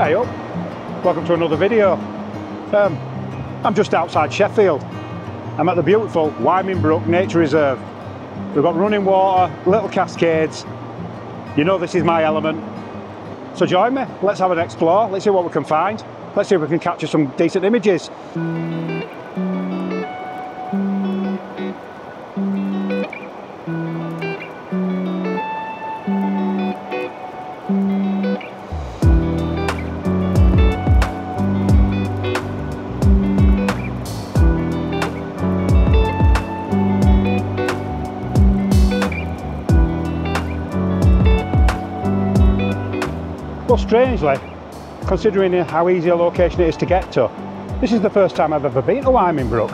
Hey up, welcome to another video. I'm just outside Sheffield. I'm at the beautiful Wyming Brook Nature Reserve. We've got running water, little cascades. You know this is my element. So join me, let's have an explore, let's see what we can find. Let's see if we can capture some decent images. Well, strangely, considering how easy a location it is to get to, this is the first time I've ever been to Wyming Brook.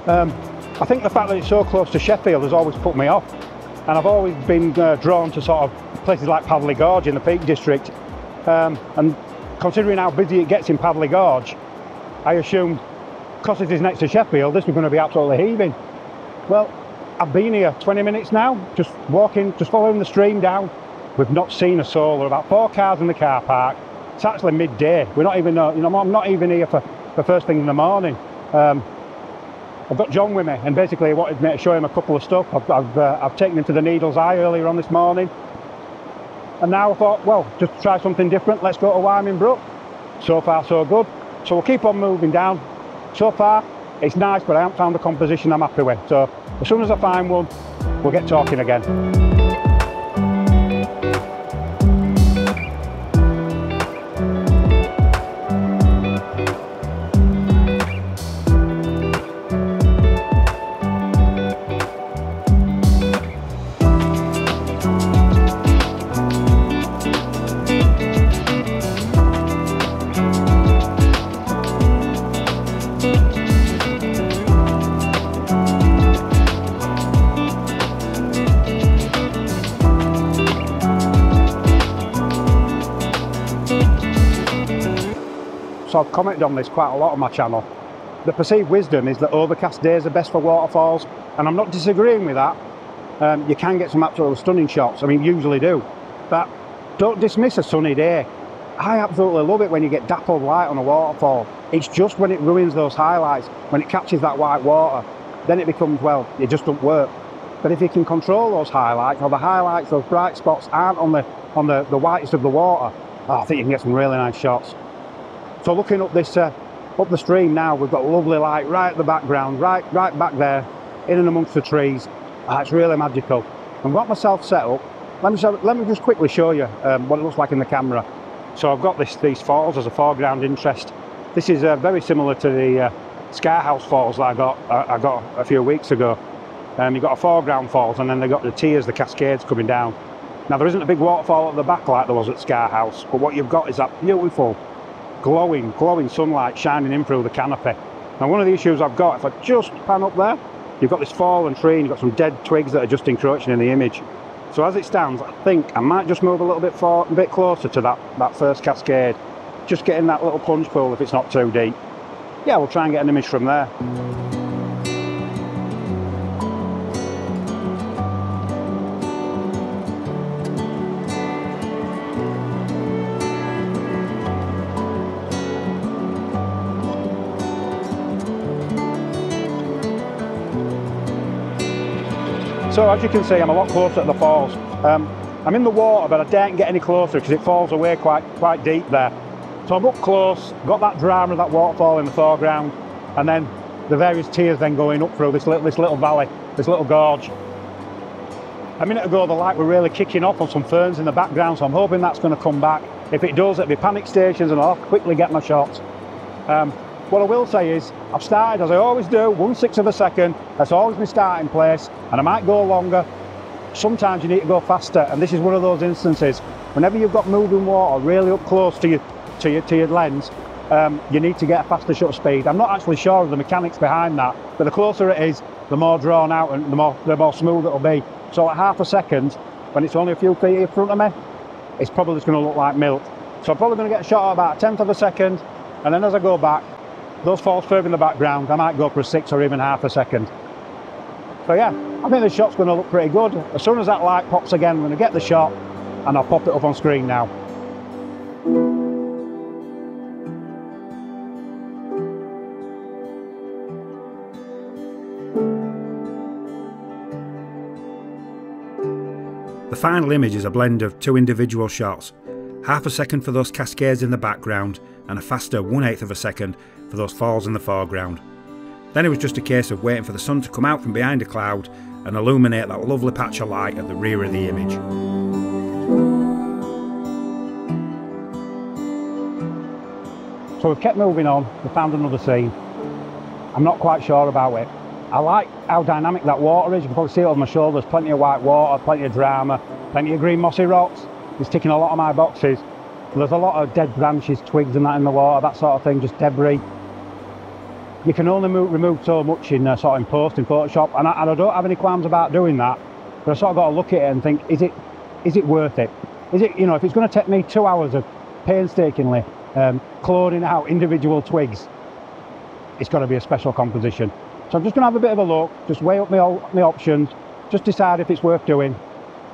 I think the fact that it's so close to Sheffield has always put me off, and I've always been drawn to sort of places like Padley Gorge in the Peak District, and considering how busy it gets in Padley Gorge, I assumed because it is next to Sheffield this was going to be absolutely heaving. Well, I've been here 20 minutes now, just walking, just following the stream down. We've not seen a soul. There are about 4 cars in the car park. It's actually midday. We're not even, I'm not even here for the first thing in the morning. I've got John with me, and basically he wanted me to show him a couple of stuff. I've taken him to the Needle's Eye earlier on this morning, and now I thought, well, just to try something different. Let's go to Wyming Brook. So far, so good. So we'll keep on moving down. So far, it's nice, but I haven't found a composition I'm happy with. So as soon as I find one, we'll get talking again. So I've commented on this quite a lot on my channel. The perceived wisdom is that overcast days are best for waterfalls, and I'm not disagreeing with that. You can get some absolutely stunning shots, I mean usually do, but don't dismiss a sunny day. I absolutely love it when you get dappled light on a waterfall. It's just when it ruins those highlights, when it catches that white water, then it becomes, well, it just doesn't work. But if you can control those highlights, or the highlights, those bright spots aren't on the whitest of the water, I think you can get some really nice shots. So looking up this up the stream now, we've got lovely light right at the background, right back there, in and amongst the trees. It's really magical. I've got myself set up. Let me just quickly show you what it looks like in the camera. So I've got these falls as a foreground interest. This is very similar to the Scarhouse Falls that I got a few weeks ago. You've got a foreground falls, and then they've got the tiers, the cascades coming down. Now there isn't a big waterfall at the back like there was at Scarhouse, but what you've got is that beautiful glowing sunlight shining in through the canopy. Now one of the issues I've got, if I just pan up there, you've got this fallen tree and you've got some dead twigs that are just encroaching in the image. So as it stands, I think I might just move a little bit closer to that first cascade, just getting that little plunge pool if it's not too deep. Yeah, we'll try and get an image from there. So as you can see, I'm a lot closer to the falls. I'm in the water, but I daren't get any closer because it falls away quite deep there. So I'm up close, got that drama of that waterfall in the foreground, and then the various tiers then going up through this little valley, this little gorge. A minute ago the light were really kicking off on some ferns in the background, so I'm hoping that's going to come back. If it does, it'll be panic stations and I'll have to quickly get my shots. What I will say is, I've started, as I always do, 1/6 of a second. That's always my starting place, and I might go longer. Sometimes you need to go faster, and this is one of those instances. Whenever you've got moving water really up close to your lens, you need to get a faster shutter speed. I'm not actually sure of the mechanics behind that, but the closer it is, the more drawn out and the more smooth it'll be. So at 1/2 a second, when it's only a few feet in front of me, it's probably just going to look like milk. So I'm probably going to get a shot at about 1/10 of a second, and then as I go back, those falls further in the background, I might go for a 6 or even 1/2 a second. So yeah, I think the shot's going to look pretty good. As soon as that light pops again, I'm going to get the shot and I'll pop it up on screen now. final image is a blend of two individual shots, half a second for those cascades in the background and a faster 1/8 of a second for those falls in the foreground. Then it was just a case of waiting for the sun to come out from behind a cloud and illuminate that lovely patch of light at the rear of the image. So we've kept moving on, we found another scene. I'm not quite sure about it. I like how dynamic that water is. You can probably see it on my shoulders, plenty of white water, plenty of drama, plenty of green mossy rocks. It's ticking a lot of my boxes. There's a lot of dead branches, twigs and that in the water, that sort of thing, just debris. You can only remove so much in sort of in post, in Photoshop, and I don't have any qualms about doing that, but I sort of got to look at it and think, is it worth it? Is it, you know, if it's going to take me 2 hours of painstakingly cloning out individual twigs, it's got to be a special composition. So I'm just going to have a bit of a look, just weigh up my options, just decide if it's worth doing.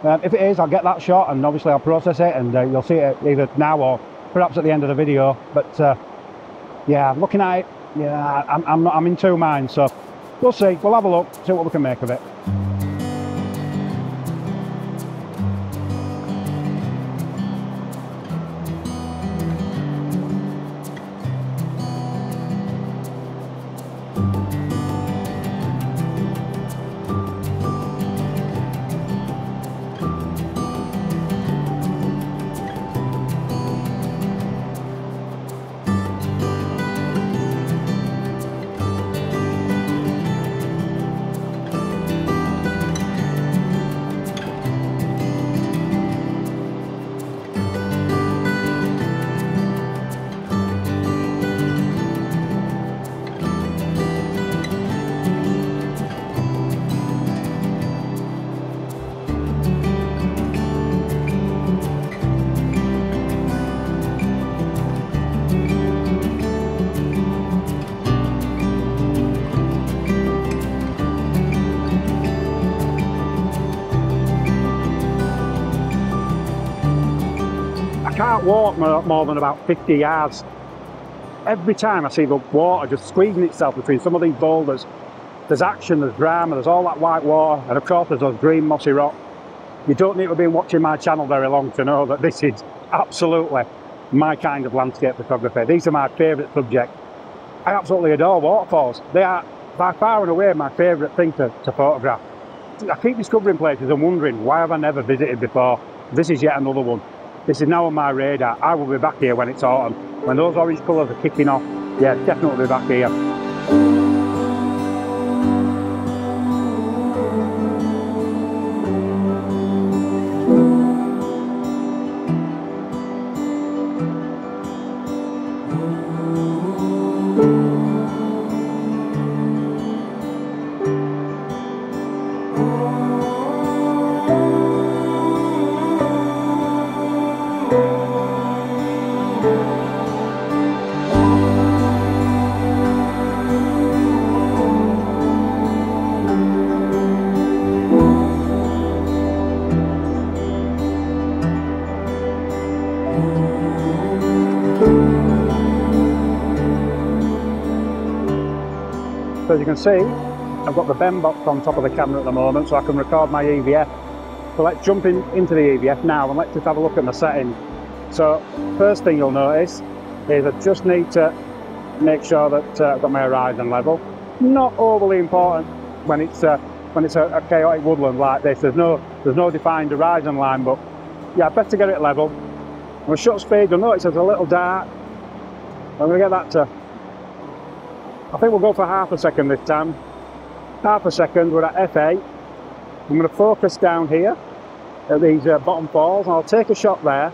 If it is, I'll get that shot and obviously I'll process it, and you'll see it either now or perhaps at the end of the video. But yeah, looking at it, yeah, I'm in two minds, so we'll see. We'll have a look, see what we can make of it. I can't walk more than about 50 yards. Every time I see the water just squeezing itself between some of these boulders, there's action, there's drama, there's all that white water, and of course there's those green mossy rocks. You don't need to have been watching my channel very long to know that this is absolutely my kind of landscape photography. These are my favourite subjects. I absolutely adore waterfalls. They are by far and away my favourite thing to photograph. I keep discovering places and wondering, why have I never visited before? This is yet another one. This is now on my radar. I will be back here when it's autumn. When those orange colours are kicking off, yeah, definitely be back here. So as you can see, I've got the bend box on top of the camera at the moment so I can record my EVF. So let's jump into the EVF now and let's just have a look at my settings. So first thing you'll notice is I just need to make sure that I've got my horizon level. Not overly important when it's a chaotic woodland like this. There's no defined horizon line, but yeah, better get it level. My shutter speed, you'll notice there's a little dark. I'm going to get that to, I think we'll go for half a second this time. Half a second, we're at f8. I'm going to focus down here at these bottom falls, and I'll take a shot there.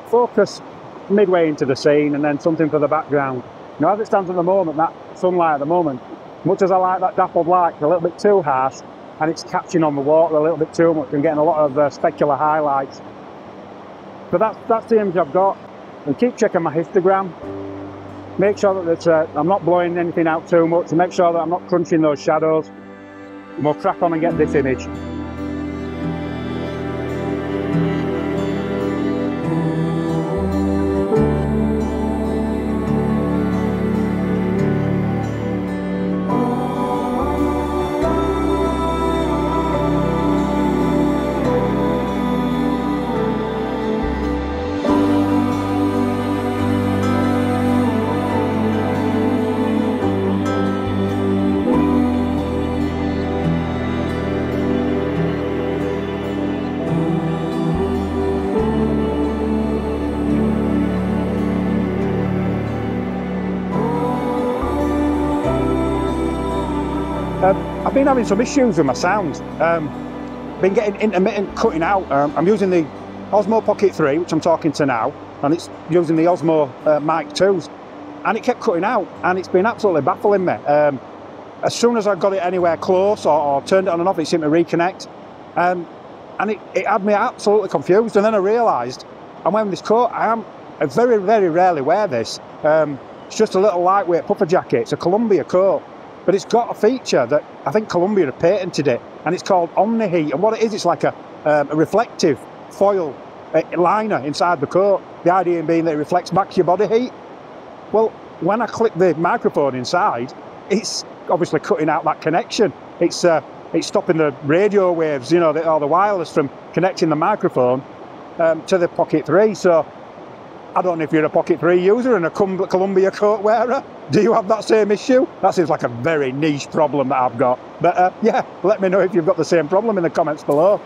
Focus midway into the scene and then something for the background. Now as it stands at the moment, that sunlight at the moment, much as I like that dappled light, it's a little bit too harsh and it's catching on the water a little bit too much and getting a lot of specular highlights. But that's the image I've got. And keep checking my histogram. Make sure that I'm not blowing anything out too much, and make sure that I'm not crunching those shadows. And we'll crack on and get this image. I've been having some issues with my sound. Been getting intermittent cutting out. I'm using the Osmo Pocket 3, which I'm talking to now, and it's using the Osmo Mic 2s, and it kept cutting out, and it's been absolutely baffling me. As soon as I got it anywhere close or turned it on and off, it seemed to reconnect, and it had me absolutely confused. And then I realised I'm wearing this coat. I very, very rarely wear this. It's just a little lightweight puffer jacket. It's a Columbia coat, but it's got a feature that I think Columbia have patented it, and it's called Omni Heat. And what it is, it's like a reflective foil liner inside the coat. The idea being that it reflects back your body heat. Well, when I click the microphone inside, it's obviously cutting out that connection. It's stopping the radio waves, you know, or the wireless from connecting the microphone to the Pocket 3. So I don't know if you're a Pocket 3 user and a Columbia coat wearer. Do you have that same issue? That seems like a very niche problem that I've got. But yeah, let me know if you've got the same problem in the comments below.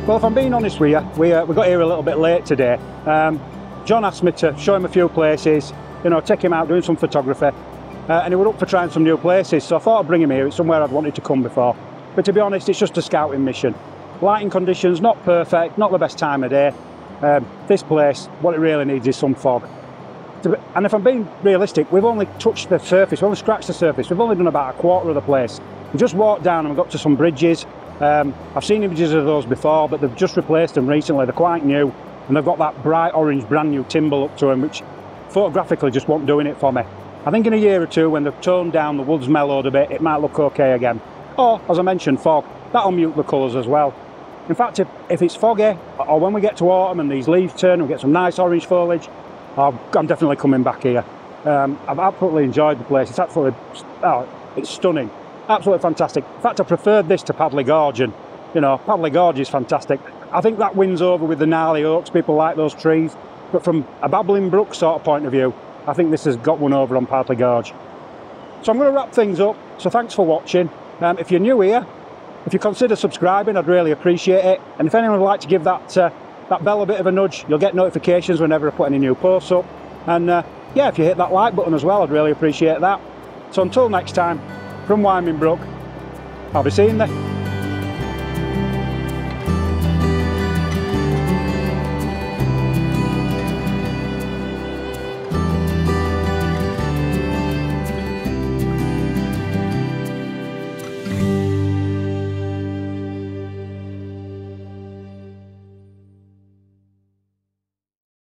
Well, if I'm being honest with you, we got here a little bit late today. John asked me to show him a few places, you know, take him out doing some photography, and he was up for trying some new places, so I thought I'd bring him here. It's somewhere I'd wanted to come before. But to be honest, it's just a scouting mission. Lighting conditions, not perfect, not the best time of day. This place, what it really needs is some fog. And if I'm being realistic, we've only touched the surface, we've only scratched the surface, we've only done about a quarter of the place. We just walked down and we got to some bridges. I've seen images of those before, but they've just replaced them recently. They're quite new, and they've got that bright orange brand new timber look to them, which photographically just wasn't doing it for me. I think in a year or two, when they've toned down, the wood's mellowed a bit, it might look okay again. Or, as I mentioned, fog. That'll mute the colours as well. In fact, if it's foggy, or when we get to autumn and these leaves turn and we get some nice orange foliage, I'm definitely coming back here. I've absolutely enjoyed the place. It's absolutely, it's stunning. Absolutely fantastic. In fact, I preferred this to Padley Gorge, and you know, Padley Gorge is fantastic. I think that wins over with the gnarly oaks. People like those trees, but from a Babbling Brook sort of point of view, I think this has got one over on Padley Gorge. So I'm going to wrap things up. So thanks for watching. If you're new here, if you consider subscribing, I'd really appreciate it. And if anyone would like to give that bell a bit of a nudge, you'll get notifications whenever I put any new posts up. And yeah, if you hit that like button as well, I'd really appreciate that. So until next time, from Wyming Brook, I'll be seeing you.